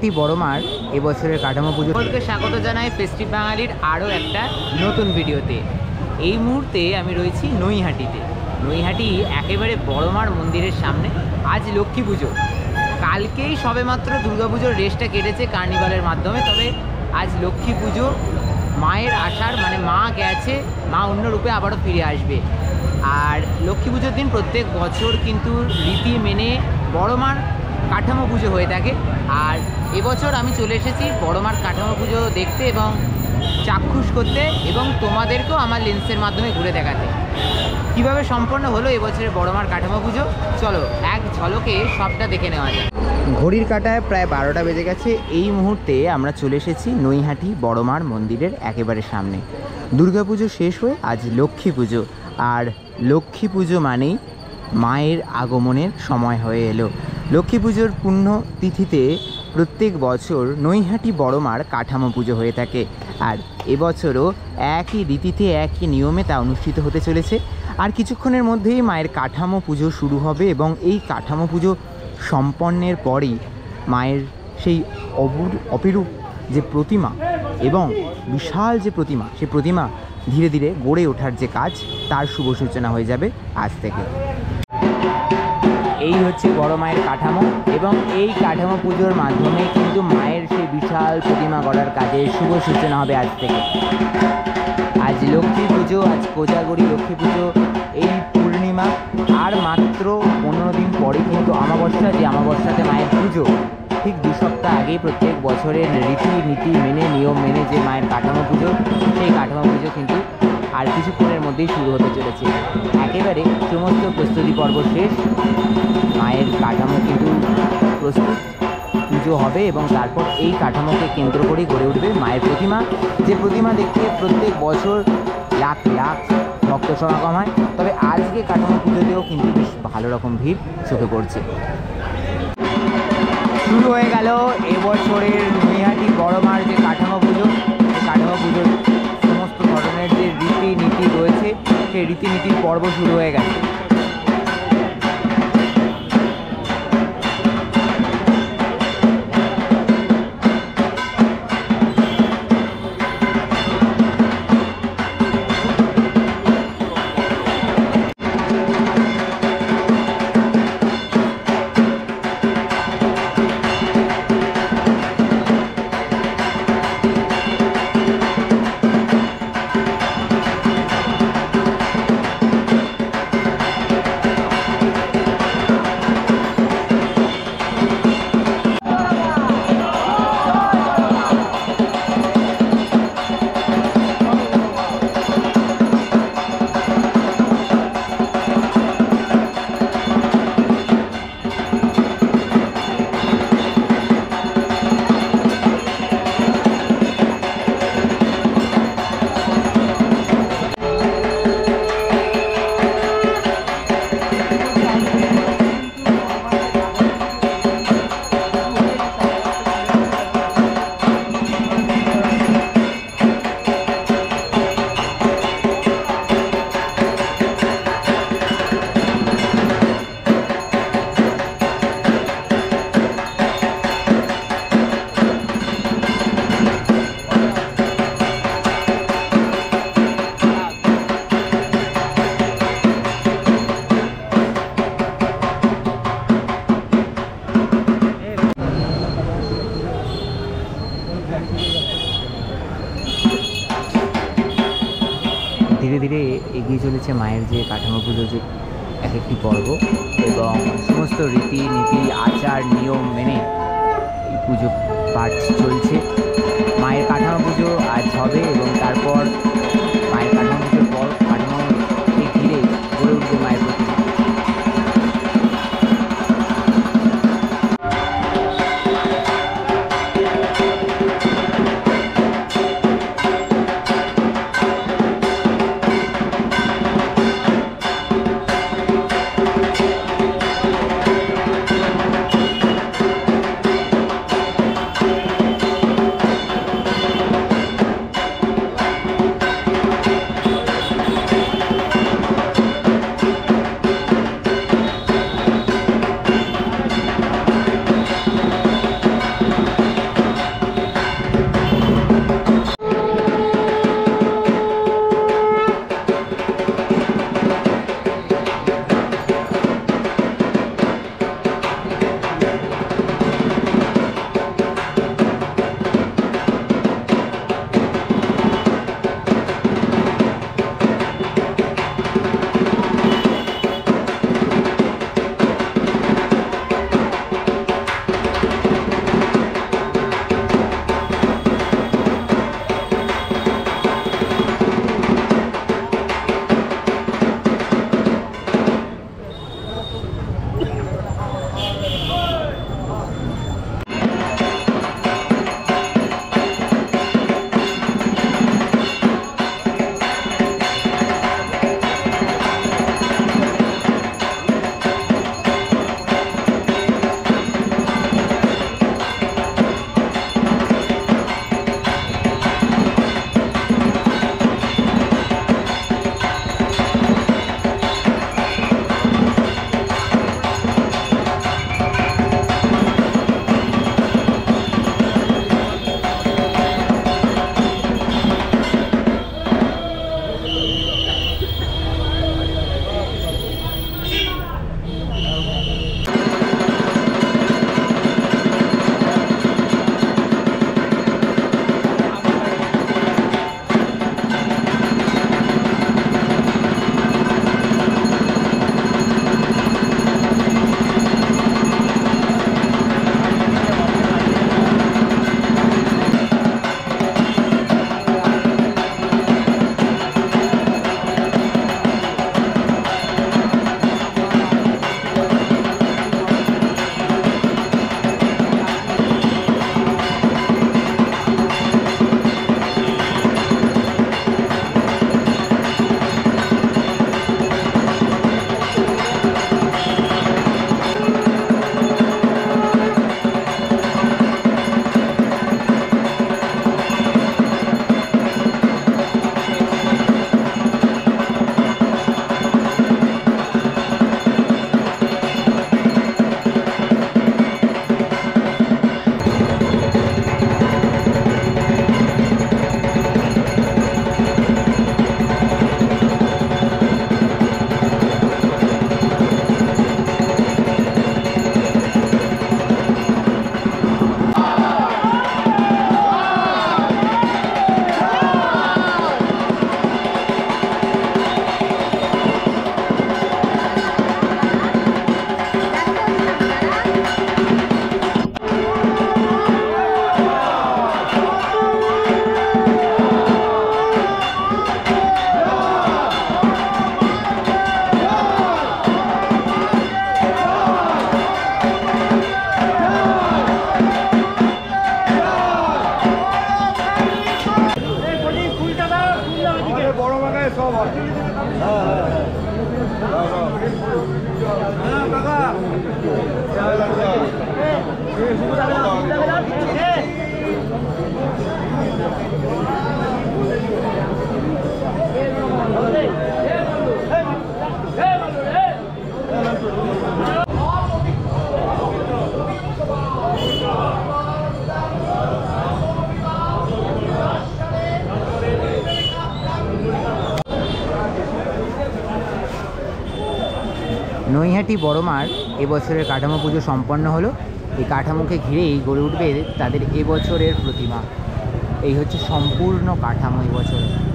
নৈহাটি বড়মার এবছরের কাঠামো পুজো। সকলকে স্বাগত জানাই ফেস্টিভ বাঙালির আরও একটা নতুন ভিডিওতে। এই মুহূর্তে আমি রয়েছি নৈহাটিতে। নৈহাটি একেবারে বড়মার মন্দিরের সামনে। আজ লক্ষ্মী পুজো, কালকেই সবেমাত্র দুর্গাপুজোর রেসটা কেটেছে কার্নিভালের মাধ্যমে। তবে আজ লক্ষ্মী পুজো, মায়ের আসার মানে মা গেছে, মা অন্য রূপে আবারও ফিরে আসবে। আর লক্ষ্মী পুজোর দিন প্রত্যেক বছর কিন্তু রীতি মেনে বড়মার কাঠামো পুজো হয়ে থাকে। আর এবছর আমি চলে এসেছি বড়মার কাঠামো পুজো দেখতে এবং চাক্ষুষ করতে, এবং তোমাদেরকেও আমার লেন্সের মাধ্যমে ঘুরে দেখাতে কীভাবে সম্পন্ন হলো এবছরের বড়মার কাঠামো পুজো। চলো এক ঝলকে সবটা দেখে নেওয়া যায়। ঘড়ির কাঁটায় প্রায় 12টা বেজে গেছে। এই মুহূর্তে আমরা চলে এসেছি নৈহাটি বড়মার মন্দিরের একেবারে সামনে। দুর্গাপুজো শেষ হয়ে আজ লক্ষ্মী পুজো, আর লক্ষ্মী পুজো মানেই মায়ের আগমনের সময় হয়ে এলো। লক্ষ্মী পুজোর পুণ্য তিথিতে প্রত্যেক বছর নৈহাটি বড়মার কাঠামো পুজো হয়ে থাকে। আর এবছরও একই রীতিতে একই নিয়মে তা অনুষ্ঠিত হতে চলেছে। আর কিছুক্ষণের মধ্যেই মায়ের কাঠামো পুজো শুরু হবে, এবং এই কাঠামো পুজো সম্পন্নের পরই মায়ের সেই অপরূপ যে প্রতিমা এবং বিশাল যে প্রতিমা, সেই প্রতিমা ধীরে ধীরে গড়ে ওঠার যে কাজ, তার শুভ সূচনা হয়ে যাবে আজ থেকে। এই হচ্ছে বড় মায়ের কাঠামো, এবং এই কাঠামো পুজোর মাধ্যমে কিন্তু মায়ের সেই বিশাল প্রতিমা গড়ার কাজের শুভ সূচনা হবে আজ থেকে। আজ লক্ষ্মী পুজো, আজ কোজাগরি লক্ষ্মী পুজো, এই পূর্ণিমা, আর মাত্র 15 দিন পরে কিন্তু অমাবস্যা। যে অমাবস্যাতে মায়ের পুজো, ঠিক 2 সপ্তাহ আগেই প্রত্যেক বছরের রীতিনীতি মেনে নিয়ম মেনে যে মায়ের কাঠামো পুজো, সেই কাঠামো পুজো কিন্তু আর কিছুক্ষণের মধ্যেই শুরু হতে চলেছে। একেবারে সমস্ত প্রস্তুতি পর্ব শেষ, মায়ের কাঠামো কিন্তু প্রস্তুত, পুজো হবে এবং তারপর এই কাঠামোকে কেন্দ্র করেই গড়ে উঠবে মায়ের প্রতিমা। যে প্রতিমা দেখতে প্রত্যেক বছর লাখ লাখ ভক্ত সমাগম হয়, তবে আজকে কাঠামো পুজোতেও কিন্তু বেশ ভালো রকম ভিড় চোখে পড়ছে। শুরু হয়ে গেল এবছরের নৈহাটি বড়মার যে কাঠামো পুজো। কাঠামো পুজোর সমস্ত ধরনের যে রীতিনীতি রয়েছে, সেই রীতিনীতির পর্ব শুরু হয়ে গেছে। ধীরে ধীরে এগিয়ে চলেছে মায়ের যে কাঠামো পুজো, যে এক একটি পর্ব, এবং সমস্ত রীতিনীতি আচার নিয়ম মেনে এই পুজো পাঠ চলছে। মায়ের কাঠামো পুজো আজ হবে, এবং তারপর মায়ের কাঠামো পুজোর পর কাঠামোকে ঘিরে গড়ে উঠবে মায়ের প্রতিমা। নৈহাটি বড়মার এবছরের কাঠামো পুজো সম্পন্ন হলো। এই কাঠামোকে ঘিরেই গড়ে উঠবে তাদের এবছরের প্রতিমা। এই হচ্ছে সম্পূর্ণ কাঠামো এবছরের।